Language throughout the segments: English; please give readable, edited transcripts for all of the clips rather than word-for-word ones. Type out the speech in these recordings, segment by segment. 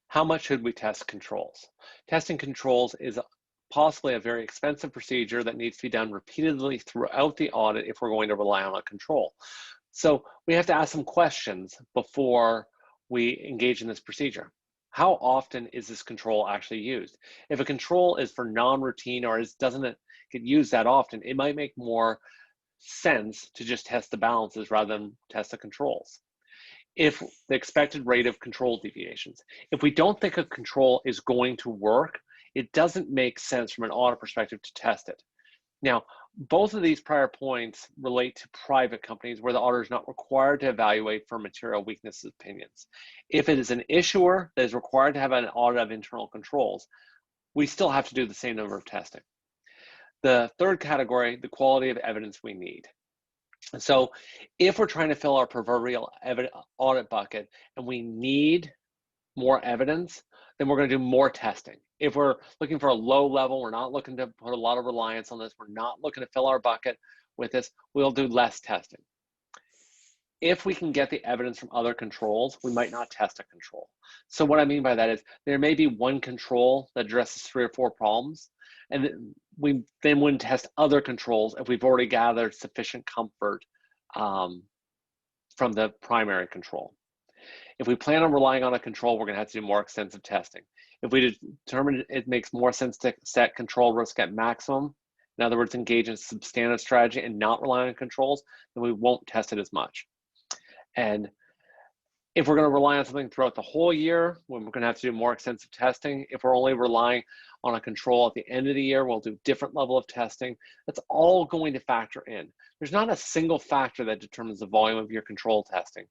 How much should we test controls? Testing controls is possibly a very expensive procedure that needs to be done repeatedly throughout the audit if we're going to rely on a control. So we have to ask some questions before we engage in this procedure. How often is this control actually used? If a control is for non-routine or doesn't get used that often, it might make more sense to just test the balances rather than test the controls. If the expected rate of control deviations. If we don't think a control is going to work, it doesn't make sense from an audit perspective to test it. Now, both of these prior points relate to private companies where the auditor is not required to evaluate for material weaknesses opinions. If it is an issuer that is required to have an audit of internal controls, we still have to do the same number of testing. The third category, the quality of evidence we need. So if we're trying to fill our proverbial audit bucket and we need more evidence, then we're going to do more testing. If we're looking for a low level, we're not looking to put a lot of reliance on this, we're not looking to fill our bucket with this, we'll do less testing. If we can get the evidence from other controls, we might not test a control. So what I mean by that is there may be one control that addresses 3 or 4 problems, and we then wouldn't test other controls if we've already gathered sufficient comfort from the primary control. If we plan on relying on a control, we're going to have to do more extensive testing. If we determine it makes more sense to set control risk at maximum, in other words, engage in substantive strategy and not rely on controls, then we won't test it as much. And if we're going to rely on something throughout the whole year, we're going to have to do more extensive testing. If we're only relying on a control at the end of the year, we'll do different level of testing. That's all going to factor in. There's not a single factor that determines the volume of your control testing,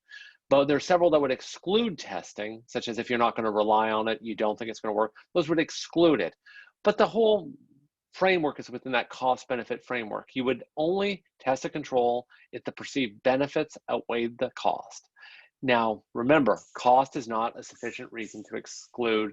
but there are several that would exclude testing, such as if you're not going to rely on it, you don't think it's going to work, those would exclude it. But the whole framework is within that cost-benefit framework. You would only test a control if the perceived benefits outweighed the cost. Now, remember, cost is not a sufficient reason to exclude